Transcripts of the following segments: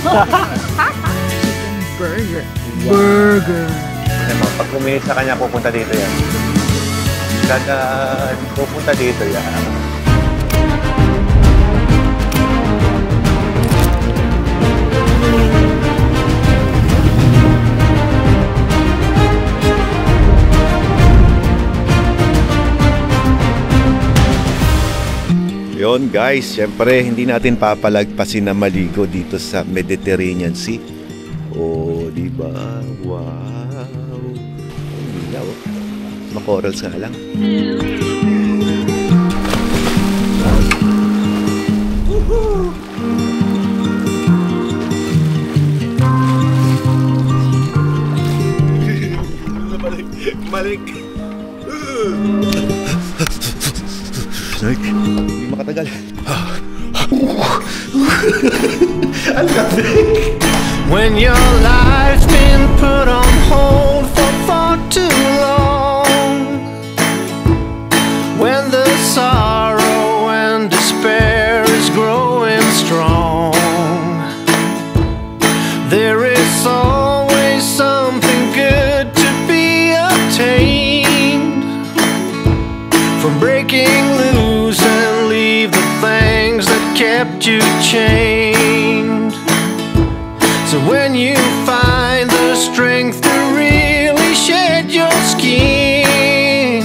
Chicken burger. Burger. Pag kumilit sa kanya, pupunta dito yan. Dadaan, pupunta dito yan. Yon guys, syempre hindi natin papalagpasin na maligo dito sa Mediterranean Sea. Oh, di ba? Wow. Ang ilaw. Makorals nga lang. Balik. Snake. Hindi makatagal. Ang lamig. When your life's been put on hold for far too long, when the sorrow and despair is growing strong, there is always something good to be obtained from breaking loose and leave the things that kept you chained. So when you find the strength to really shed your skin,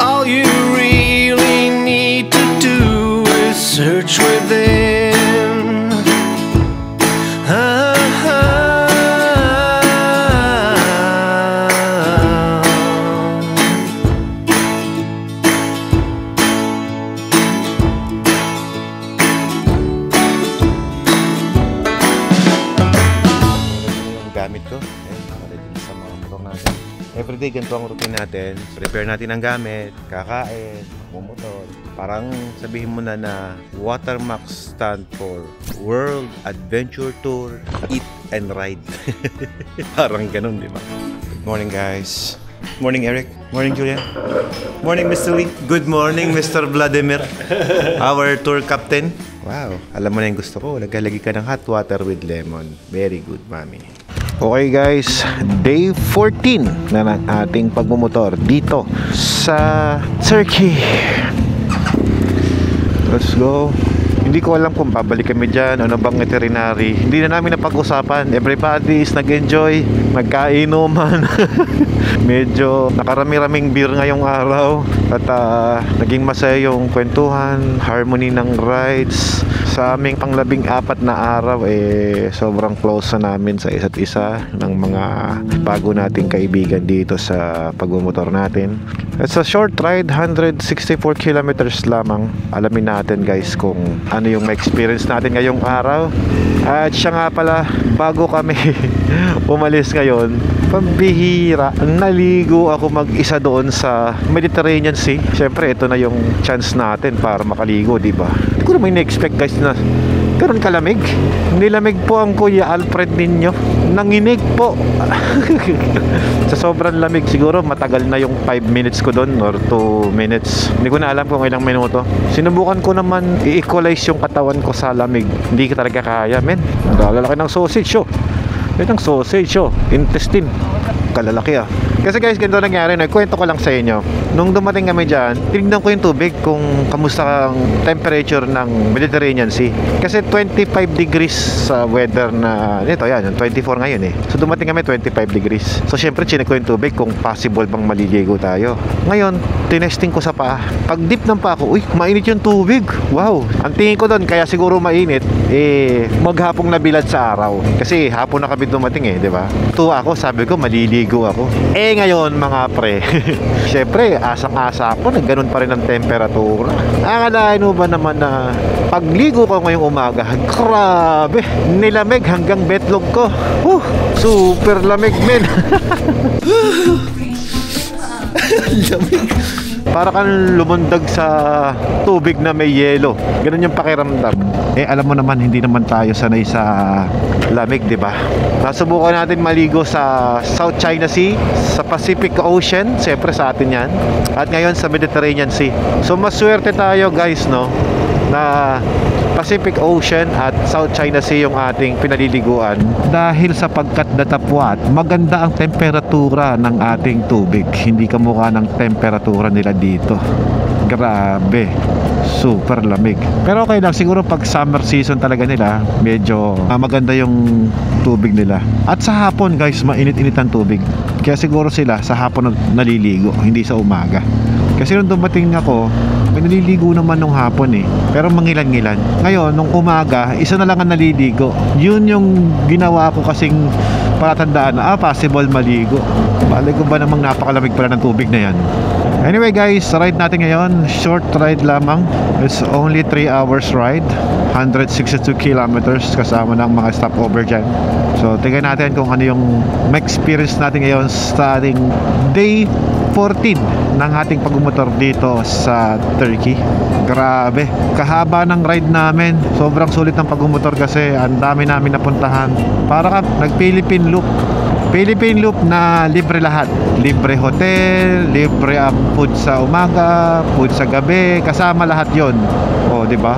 all you really need to do is search within. Everyday, ganito ang routine natin. Prepare natin ang gamit, kakain, bumotor. Parang sabihin mo na na Watermax stand for World Adventure Tour, Eat and Ride. Parang ganun, di ba? Good morning, guys. Morning, Eric. Morning, Julia. Morning, Mr. Lee. Good morning, Mr. Vladimir. Our tour captain. Wow, alam mo na yung gusto ko. Lagay ka ng hot water with lemon. Very good, mami. Okay guys, day 14 na ng ating pagmumotor dito sa Turkey. Let's go. Hindi ko alam kung babalik kami dyan, ano bang itinerary. Hindi na namin napag-usapan. Everybody is nag-enjoy, magkainuman. Medyo nakarami-raming beer ngayong araw. At naging masaya yung kwentuhan, harmony ng rides. Sa aming pang-14 na araw, sobrang close na namin sa isa't isa ng mga bago nating kaibigan dito sa pagmumotor natin. It's a short ride, 164 kilometers lamang. Alamin natin guys kung ano yung ma-experience natin ngayong araw. At siya nga pala, bago kami umalis ngayon, pambihira, naligo ako mag-isa doon sa Mediterranean Sea. Siyempre, ito na yung chance natin para makaligo, di ba? Hindi ko naman na-expect guys na ganun kalamig. Nilamig po ang Kuya Alfred ninyo. Nanginig po. Sa sobrang lamig, siguro matagal na yung 5 minutes ko doon or 2 minutes. Hindi ko na alam kung ilang minuto. Sinubukan ko naman i-equalize yung katawan ko sa lamig. Hindi ko talaga kaya, men. Ang lalaki ng sausage, oh. Yan ang sausage, oh. Intestine. Kalalaki, ah. Kasi guys, ganito nangyari, kwento ko lang sa inyo. Nung dumating kami dyan, tinignan ko yung tubig kung kamusta ang temperature ng Mediterranean Sea. Kasi 25 degrees sa weather na, ito yan, 24 ngayon eh. So dumating kami 25 degrees. So syempre, chinek ko yung tubig kung possible bang maliligo tayo. Ngayon, tinesting ko sa paa. Pag dip ng paa ko, uy, mainit yung tubig. Wow. Ang tingin ko doon, kaya siguro mainit, maghapong nabilad sa araw. Kasi hapon na kami dumating eh, di ba? Tuwa ako, sabi ko, maliligo ako. Ngayon mga pre, syempre asang-asa ako na ganun pa rin ang temperatura. Akalain mo ba naman na pagligo ko ngayong umaga, grabe, nilamig hanggang betlog ko. Super lamig, men. Lamig. Para kang lumundag sa tubig na may yelo. Ganun yung pakiramdam. Alam mo naman, hindi naman tayo sanay sa lamig, di ba? Nasubukan natin maligo sa South China Sea, sa Pacific Ocean, siyempre sa atin yan. At ngayon sa Mediterranean Sea. So maswerte tayo guys, no, na Pacific Ocean at South China Sea yung ating pinaliliguan. Dahil sa pagkat datapwat, maganda ang temperatura ng ating tubig. Hindi kamukha ng temperatura nila dito. Grabe, super lamig. Pero okay lang, siguro pag summer season talaga nila, medyo maganda yung tubig nila. At sa hapon guys, mainit-init ang tubig. Kaya siguro sila sa hapon naliligo, hindi sa umaga. Kasi nung dumating ako, may naliligo naman nung hapon eh, pero mangilan-ngilan. Ngayon, nung umaga, isa na lang ang naliligo. Yun yung ginawa ko kasing palatandaan na possible maligo. Balik ko ba namang napakalamig pala ng tubig na yan. Anyway guys, ride natin ngayon, short ride lamang. It's only 3 hours ride, 162 kilometers kasama ng mga stopover dyan. So tingnan natin kung ano yung ma-experience natin ngayon sa ating day 14 ng ating pagmumotor dito sa Turkey. Grabe, kahaba ng ride namin. Sobrang sulit ng pagmumotor kasi ang dami namin napuntahan. Para ka nag-Philippine Loop. Philippine Loop na libre lahat. Libre hotel, libre food sa umaga, food sa gabi, kasama lahat 'yon. Oh, 'di ba?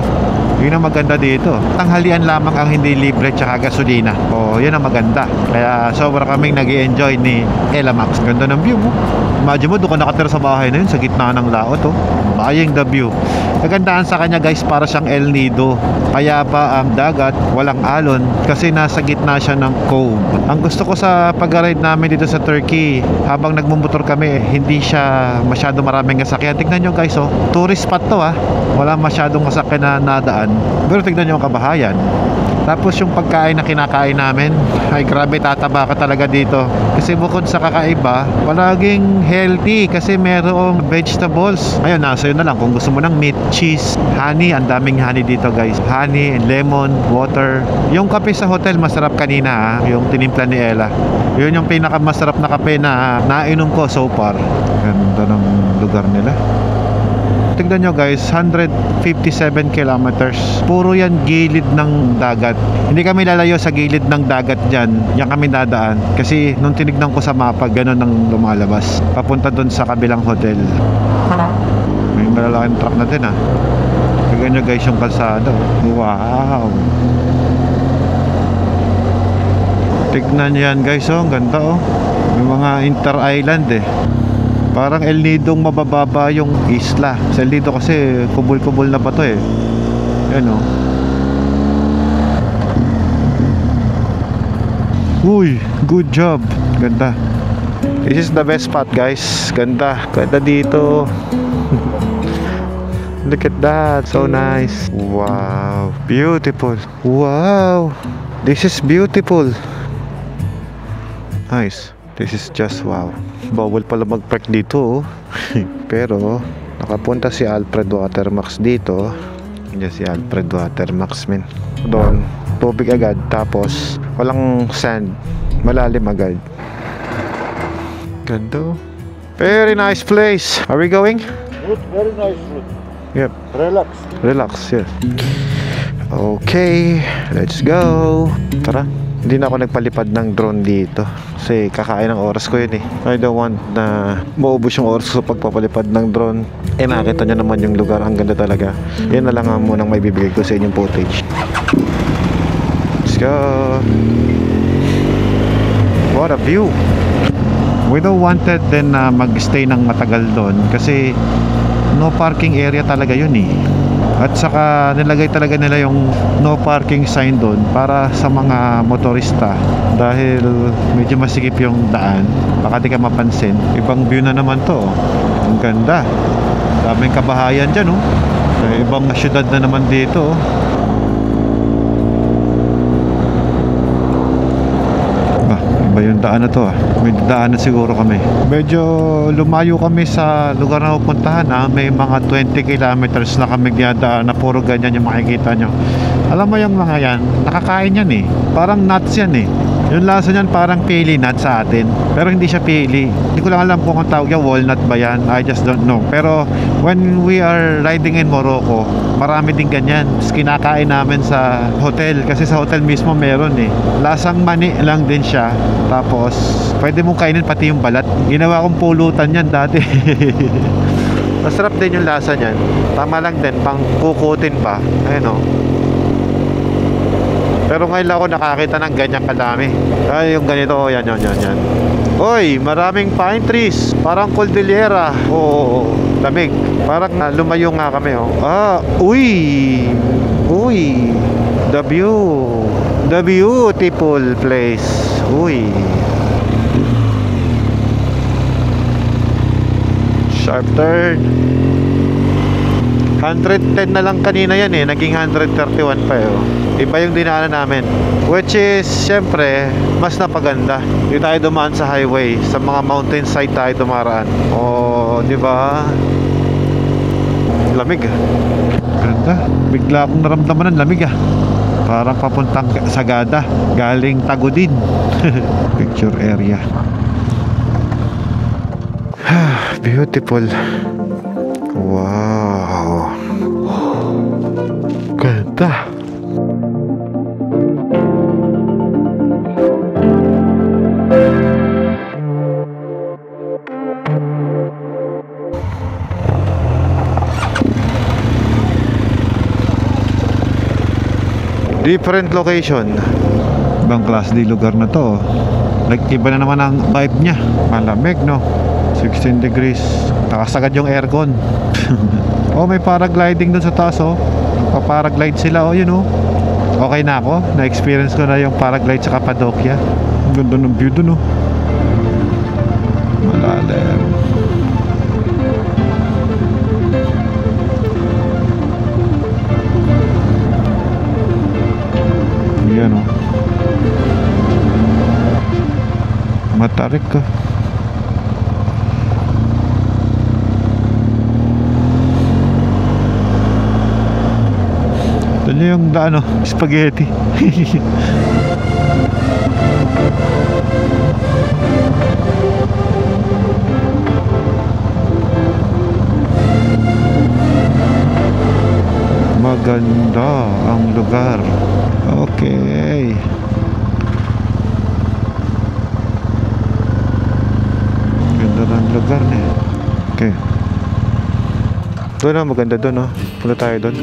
'Yun ang maganda dito. Tanghalian lamang ang hindi libre tsaka gasolina. Oh, 'yun ang maganda. Kaya sobra kaming nag-i-enjoy ni Ella Max. Ganda ng view mo. Imagine mo, doon ka nakatira sa bahay na 'yun sa gitna ng laot, oh. Buying the view. Kagandahan sa kanya guys, para siyang El Nido. Kaya pa ang dagat, walang alon kasi nasa gitna siya ng cove. Ang gusto ko sa pag-ride namin dito sa Turkey, habang nagmumotor kami, hindi siya masyado maraming sasakyan. Tignan nyo guys, oh, tourist spot to ah. Wala masyadong sasakyan na nadaan. Pero tignan nyo ang kabahayan. Tapos yung pagkain na kinakain namin, ay grabe, tataba ka talaga dito. Kasi bukod sa kakaiba, palaging healthy kasi merong vegetables. Ayun, nasa yun na lang kung gusto mo ng meat, cheese, honey. Ang daming honey dito guys. Honey, lemon, water. Yung kape sa hotel, masarap kanina yung tinimpla ni Ella. Yun yung pinakamasarap na kape na nainom ko so far. Ganda ng lugar nila. Tignan nyo guys, 157 kilometers. Puro yan gilid ng dagat. Hindi kami lalayo sa gilid ng dagat dyan. Yan kami dadaan. Kasi nung tinignan ko sa mapa, ganun ang lumalabas. Papunta dun sa kabilang hotel. May malalaking truck na din ah. Tignan nyo guys yung kalsada. Wow. Tignan nyo yan guys, oh. Ang ganda oh. May mga inter-island eh. Parang El Nidong mabababa yung isla. Sa El Nido kasi kubul-kubul na bato eh. Yan o. Uy, good job. Ganda. This is the best spot guys. Ganda. Ganda dito. Look at that. So nice. Wow. Beautiful. Wow. This is beautiful. Nice. This is just wow. Bawal pala mag-park dito oh. Pero nakapunta si Alfred Watermax dito. Yan si Alfred Watermax men. Doon tubig agad, tapos walang sand, malalim agad. Ganda. Very nice place. Are we going? Route, very nice route. Yep. Relax. Relax, yes. Okay, let's go. Tara. Hindi na ako nagpalipad ng drone dito kasi kakain ng oras ko yun eh. I don't want na maubos yung oras ko sa pagpapalipad ng drone. Eh nakita nyo naman yung lugar, ang ganda talaga. Yan na lang ang munang may bibigay ko sa inyong footage. Let's go. What a view. We don't wanted din na mag-stay ng matagal doon kasi no parking area talaga yun eh. At saka nilagay talaga nila yung no parking sign doon para sa mga motorista dahil medyo masikip yung daan, baka di ka mapansin. Ibang view na naman to oh. Ang ganda, daming kabahayan dyan oh. Ibang syudad na naman dito oh. Iba yung daan na to ah. May daan na siguro kami. Medyo lumayo kami sa lugar na pupuntahan ah. May mga 20 kilometers na kami ginadaan na puro ganyan yung makikita nyo. Alam mo yung mga yan, nakakain yan eh. Parang nuts yan eh. Yung lasa niyan parang pili nut sa atin, pero hindi siya pili. Hindi ko lang alam kung ang tawag yan, walnut ba yan, I just don't know. Pero when we are riding in Morocco, marami din ganyan. Tapos kinakain namin sa hotel, kasi sa hotel mismo meron eh. Lasang mani lang din siya. Tapos pwede mong kainin pati yung balat. Ginawa kong pulutan yan dati. Masarap din yung lasa niyan. Tama lang din, pang kukutin pa. Ayun o. Pero ngayon lang ako nakakita ng ganyan kadami. Ay, yung ganito, yan. Oy, maraming pine trees. Parang Cordillera. Oo, lamig. Parang lumayo nga kami, oh. Uy. The beautiful place. Uy. Sharp turn. 110 na lang kanina yan eh. Naging 131 pa eh. Iba yung dinaanan namin. Which is, syempre, mas napaganda. Hindi tayo dumaan sa highway. Sa mga mountainside tayo dumaraan. Di ba? Lamig ah. Ganda. Bigla akong naramdaman ng lamig ah. Parang papuntang Sagada. Galing Tagudin. Picture area. Beautiful. Wow. Ganda. Different location. Ibang class di lugar na to. Nag-iba na naman ang vibe niya. Malamig, no? 16 degrees. Nakasagad yung aircon. May paragliding dun sa taas, oh. Nagpa-paraglide sila, yun, oh. Okay na ako. Na-experience ko na yung paraglide sa Cappadocia. Ang ganda ng view dun, oh. Malalim. Yan, oh. Matarik ka. Ito niya yung spaghetti. Maganda ang lugar. Okay. Ganda ng lugar niya. Okay. Doon na, maganda doon, oh. Punta tayo doon.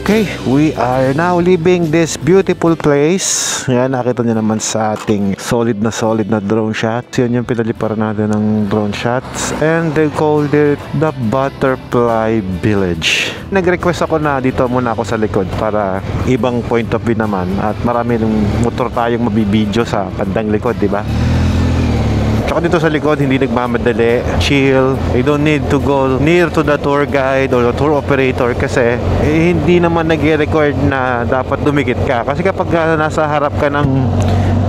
Okay, we are now leaving this beautiful place. Yan, nakita nyo naman sa ating solid na drone shot. Yan yung pinaliparan natin ng drone shots. And they called it the Butterfly Village. Nag-request ako na dito muna ako sa likod para ibang point of view naman. At marami ng motor tayong mabibideo sa bandang likod, di ba? Tsaka dito sa likod, hindi nagmamadali, chill. You don't need to go near to the tour guide or the tour operator kasi hindi naman nag-record na dapat dumikit ka. Kasi kapag nasa harap ka ng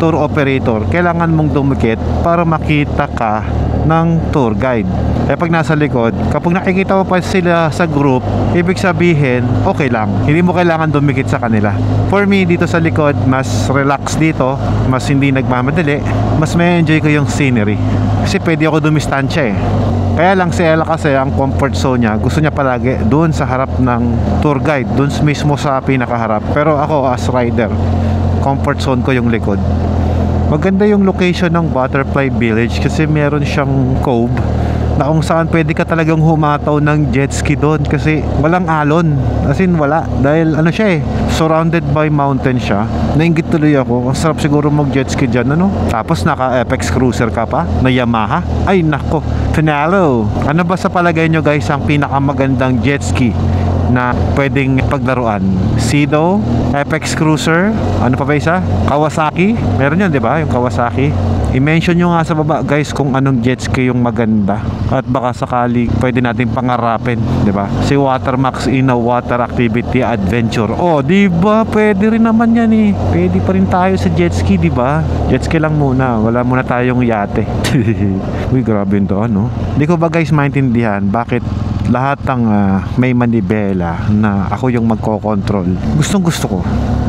tour operator, kailangan mong dumikit para makita ka ng tour guide. Kaya pag nasa likod, kapag nakikita mo pa sila sa group, ibig sabihin, okay lang. Hindi mo kailangan dumikit sa kanila. For me, dito sa likod, mas relax dito, mas hindi nagmamadali, mas may enjoy ko yung scenery. Kasi pwede ako dumistansya eh. Kaya lang si Ella kasi, ang comfort zone niya, gusto niya palagi doon sa harap ng tour guide, doon mismo sa pinakaharap. Pero ako as rider, comfort zone ko yung likod. Maganda yung location ng Butterfly Village kasi meron siyang cove na kung saan pwede ka talagang humataw ng jet ski doon kasi walang alon, as in wala, dahil ano siya surrounded by mountain siya. Nainggit tuloy ako, ang sarap siguro mag jet ski dyan, ano? Tapos naka Apex Cruiser ka pa na Yamaha, ay nako, finalo. Ano ba sa palagay nyo guys ang pinakamagandang jet ski na pwedeng paglaruan? Cedo, Apex Cruiser, ano pa ba isa? Kawasaki, meron yan, di ba? Yung Kawasaki. I-mention nyo nga sa baba guys kung anong jet ski yung maganda, at baka sakali pwede natin pangarapin, di ba? Si Watermax in a water activity adventure. Oh, di ba? Pwede rin naman yan eh. Pwede pa rin tayo sa jet ski, di ba? Jet ski lang muna, wala muna tayong yate. Uy, grabe ito, ano? Di ko ba guys maintindihan bakit lahat ng may manibela na ako yung magko-control? Gustong gusto ko.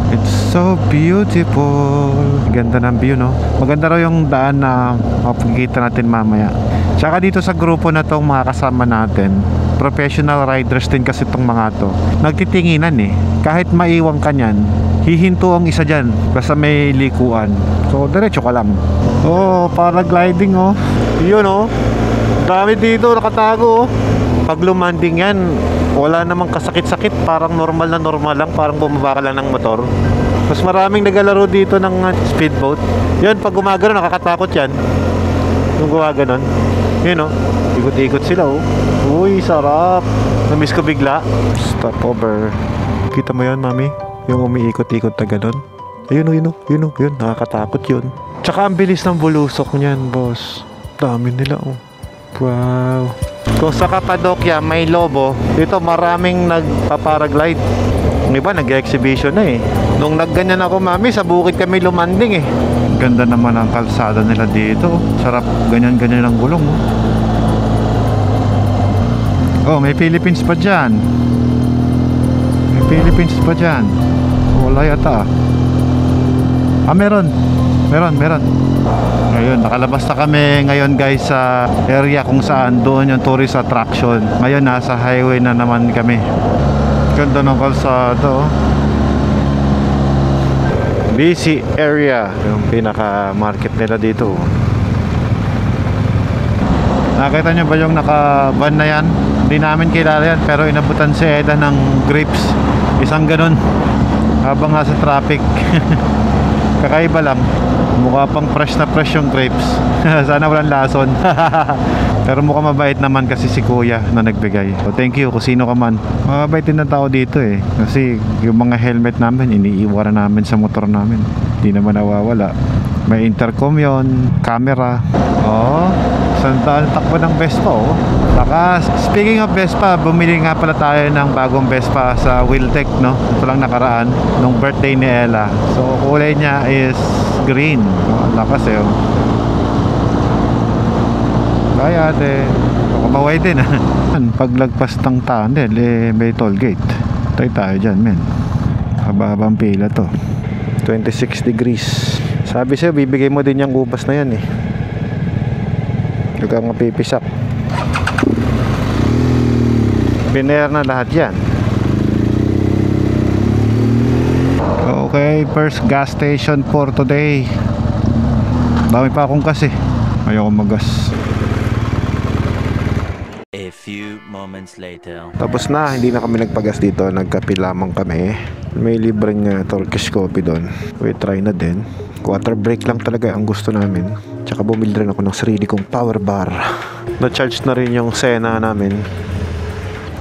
It's so beautiful. Ganda ng view, no? Maganda raw yung daan na mapagkita natin mamaya. Tsaka dito sa grupo na tong mga kasama natin, professional riders din kasi tong mga to. Nagtitinginan eh. Kahit maiwang ka nyan, hihinto ang isa dyan basta may likuan. So, diretso ka lang. Oh, paragliding oh. Yun oh. Dami dito, nakatago oh. Pag lumanding yan, wala namang kasakit-sakit, parang normal lang, parang bumaba ka lang ng motor. Mas maraming nagalaro dito ng speedboat. Yun, pag gumagano, nakakatakot yan. Yung gumaganon. Yun o, ikot-ikot sila o. Uy, sarap. Namiss ko bigla. Stop over. Kita mo yan, mami? Yung umiikot-ikot na ganon. Ayun o, yun, nakakatakot yun. Tsaka ang bilis ng bulusok niyan, boss. Dami nila o. Wow. Kung sa Cappadocia may lobo, dito maraming nagpaparaglide. Yung iba nag-exhibition na eh. Nung nagganyan ako, mami, sa bukid kami lumanding eh. Ganda naman ang kalsada nila dito. Sarap ganyan-ganyan ang gulong. Oh, may Philippines pa dyan. May Philippines pa dyan. Wala yata. Ah, meron. Ayun, nakalabas na kami ngayon guys sa area kung saan doon yung tourist attraction. Ngayon nasa highway na naman kami. Ganda ng kalsada oh. Busy area, yung pinaka market nila dito. Nakita nyo ba yung naka-van na yan? Hindi namin kilala yan, pero inabutan si Eda ng grapes. Isang ganun habang nasa traffic. Kakaiba lang. Mukha pang fresh na fresh yung grapes. Sana walang lason. Pero mukhang mabait naman kasi si kuya na nagbigay. So thank you kung sino ka man. Mabait din na tao dito eh. Kasi yung mga helmet namin iniiwaran namin sa motor namin. Hindi naman nawawala. May intercom yon, camera. Oh, sandaan takbo ng Vespa oh. Saka speaking of Vespa, bumili nga pala tayo ng bagong Vespa sa Wheeltech, no? Ito lang nakaraan nung birthday ni Ella. So kulay niya is green. Oh, lakas eh oh. Bye ate. Kumaway din ah. Paglagpas ng tunnel eh may toll gate. Tayo dyan men. Haba-habang pila to. 26 degrees. Sabi sa'yo, bibigay mo din yung ubas na yan eh. Huwag kang mapipisak. Binayer na lahat yan. Okay, first gas station for today. Dami pa akong kasi. Ayoko magas. A few moments later. Tapos na, hindi na kami nagpagas dito. Nagkape lamang kami. May libreng Turkish coffee doon. We try na din. Water break lang talaga ang gusto namin. Tsaka bumili rin ako ng sarili kong power bar. Na-charge na rin yung Sena namin.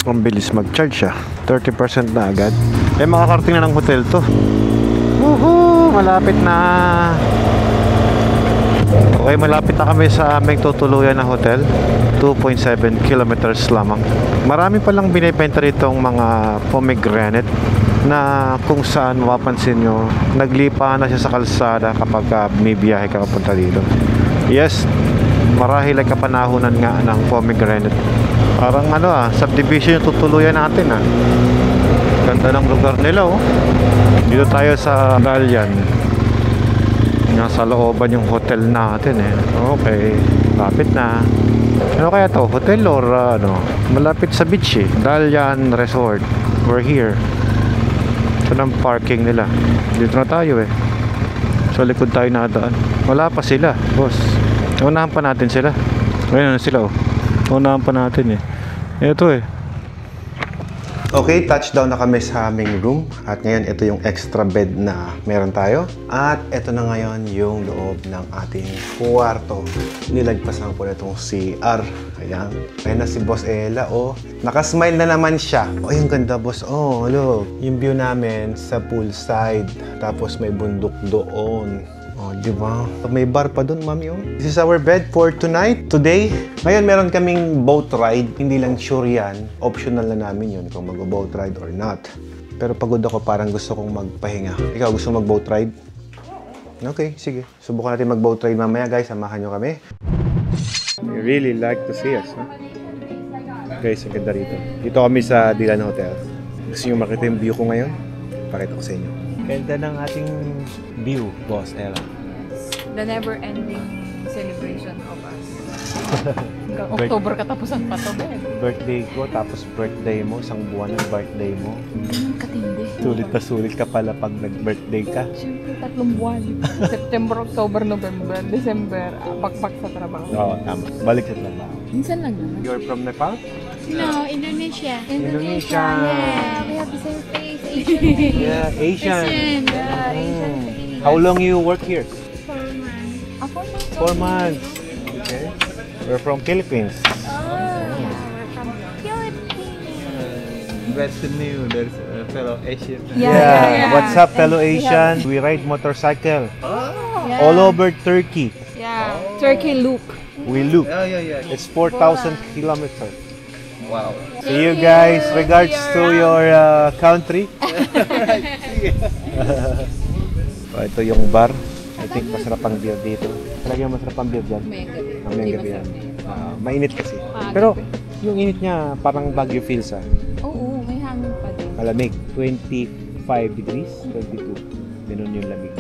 Ang bilis mag-charge siya. 30% na agad. Eh makakarating na ng hotel to. Woohoo! Malapit na. Okay, malapit na kami sa aming tutuluyan na hotel. 2.7 kilometers lamang. Marami palang binibenta ritong mga pomegranate na kung saan mapapansin nyo, naglipa na siya sa kalsada kapag may biyahe ka kapunta dito. Yes, marahil ay kapanahunan nga ng pomegranate. Parang subdivision yung tutuluyan natin ah. Ganda ng lugar nila oh. Dito tayo sa Dalian. Nasa looban yung hotel natin eh. Okay, lapit na. Ano kaya to? Hotel or malapit sa beach eh. Dalian Resort. We're here. Ito ng parking nila. Dito na tayo eh. So likod tayo nadaan. Wala pa sila, boss. Unahan pa natin sila. Ayun na sila oh. Unahan pa natin eh. Ito eh. Okay, touchdown na kami sa aming room. At ngayon, ito yung extra bed na meron tayo. At ito na ngayon yung loob ng ating kwarto. Nilagpasan ko na itong CR. Ayan. Ayan na si Boss Ella, oh. Nakasmile na naman siya. Oh, yung ganda, boss. Oh, look. Yung view namin sa poolside. Tapos may bundok doon. Oh, di ba? May bar pa doon, mami, oh. This is our bed for tonight, today. Ngayon, meron kaming boat ride. Hindi lang sure yan. Optional na namin yun kung mag-boat ride or not. Pero pagod ako, parang gusto kong magpahinga. Ikaw, gusto mag-boat ride? Okay, sige. Subukan natin mag-boat ride mamaya, guys. Samahan nyo kami. You really like to see us, huh? Guys, ang ganda rito. Dito kami sa Dilan Hotel. Gusto nyo makita yung view ko ngayon? Pakita ko sa inyo. Ganda ng ating view, Boss Ella. The never-ending celebration of us. Hanggang October katapusan pa to, Ben. Birthday ko, tapos birthday mo, isang buwan ng birthday mo. Katindi. Sulit na sulit ka pala pag nag-birthday ka. Siyempre, 3 buwan. September, October, November, December, pakpak sa trabaho. Oo, tama. Balik sa trabaho. Minsan lang naman. You're from Nepal? No, Indonesia. Indonesia. Yeah, we have the same face. Asian. Yeah, Asian. Asian. Yeah, Asian face. How long you work here? 4 months. 4 months. Okay. We're from Philippines. Oh, yeah, we're from Philippines. Glad to meet you. There's a fellow Asian. Yeah. What's up, fellow Asian? We ride motorcycle Yeah. all over Turkey. Yeah. Turkey loop. We loop. Yeah. It's 4,000 kilometers. Wow. See you guys. Regards to your country. Oh, ito yung bar. I think masarap ang beer dito. Talagang masarap ang beer dyan. May gabi yan. Mainit kasi. Pero yung init niya parang Baguio feels ah. Oo, may hangin pa din. Malamig. 25 degrees, 22. Ganun yung lamig.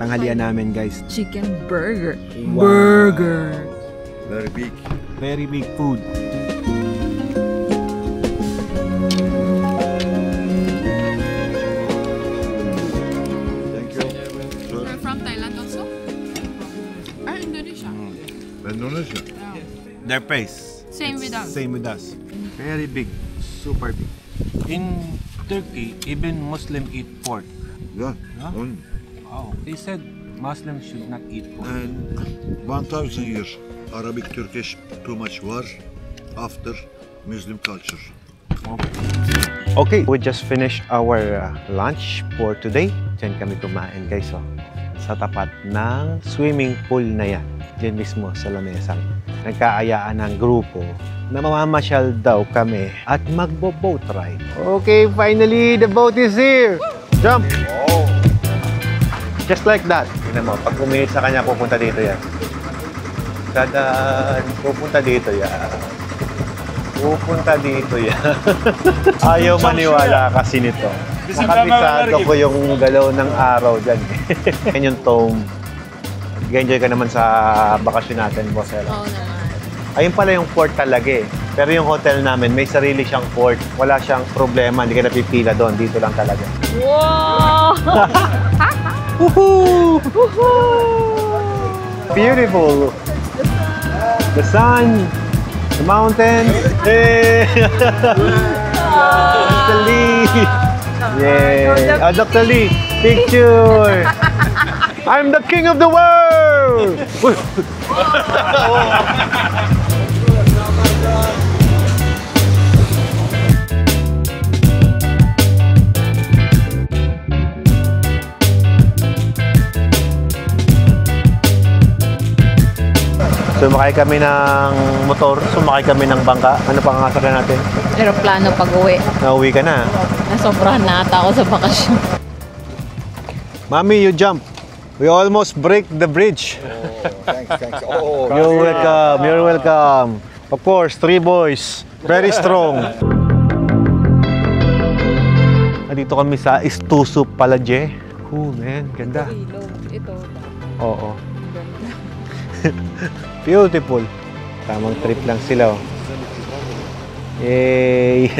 Tanghalian namin, guys. Chicken burger. Wow. Burger. Very big. Very big food. Thank you. You're from Thailand also? Or Indonesia? Indonesia. Their place. Same with us. Same with us. Very big. Super big. In Turkey, even Muslim eat pork. Yeah. Huh? Oh, they said Muslims should not eat pork. And 1,000 years Arabic Turkish too much war after Muslim culture. Okay, we just finished our lunch for today. Diyan kami kumain, guys. Oh. Sa tapat ng swimming pool na yan. Diyan mismo sa lamesang. Nagkaayaan ng grupo na mamamasyal daw kami at magbo-boat ride. Okay, finally, the boat is here! Jump! Just like that. Tingnan mo, pag uminit sa kanya, pupunta dito yan. Dadaan, pupunta dito yan. Pupunta dito yan. Ayaw maniwala kasi nito. Nakabisado ko yung galaw ng araw dyan. Yan yung tomb. Mag-enjoy ka naman sa bakasyon natin, Boss Ella. Oo naman. Ayun pala yung fort talaga eh. Pero yung hotel namin, may sarili siyang fort. Wala siyang problema, hindi ka napipila doon. Dito lang talaga. Wow! Woohoo! Beautiful! The sun! The mountains! Hey! Dr. Lee! Yeah! Dr. Lee! Picture! I'm the king of the world! Sumakay kami ng motor, sumakay kami ng bangka. Ano pang sasakyan natin? Aeroplano pag-uwi. Nauwi ka na. Nasobrahan na ata ako sa bakasyon. Mami, you jump. We almost break the bridge. Thanks. Oh, You're welcome. Of course, 3 boys. Very strong. Nandito kami sa Istusu Palaje. Cool, man. Ganda. Ito. Oo. Beautiful. Tamang trip lang sila. Oh. Yay!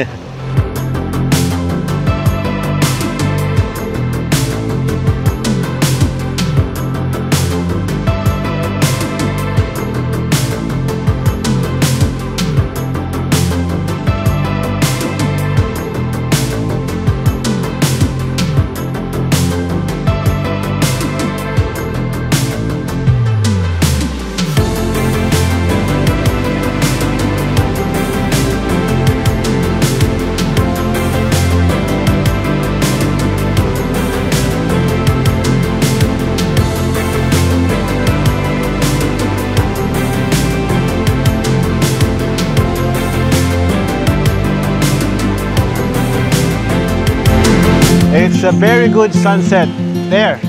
It's a very good sunset there.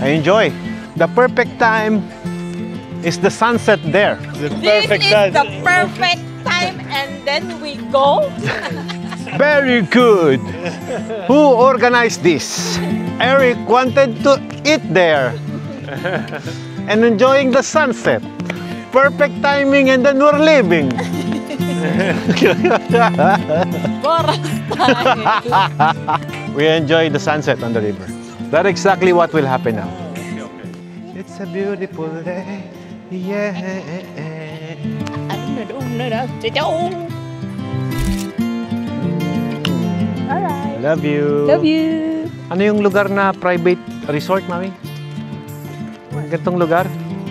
I enjoy. The perfect time is the sunset there. This is the perfect time, and then we go. Very good. Who organized this? Eric wanted to eat there and enjoying the sunset. Perfect timing, and then we're leaving. We enjoy the sunset on the river. That's exactly what will happen now. It's a beautiful day. Yeah. Alright. Love you. Love you. Ano yung lugar na private resort, Mami? Gantong lugar?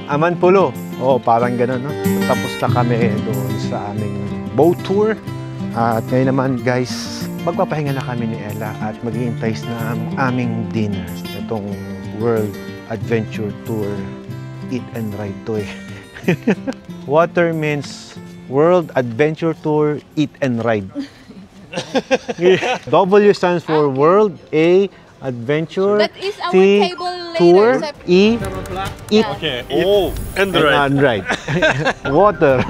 Amanpulo. Oo, parang gano'n, no? Tapos na kami doon sa aming boat tour. At ngayon naman, guys, magpapahinga na kami ni Ella at mag-i-entice na ang aming dinner. Itong World Adventure Tour. Eat and ride to eh. Water means World Adventure Tour, Eat and Ride. W stands for World, A, Adventure, That is our T, table later, Tour, Sep. E, Eat, Oh, and and Ride. Water.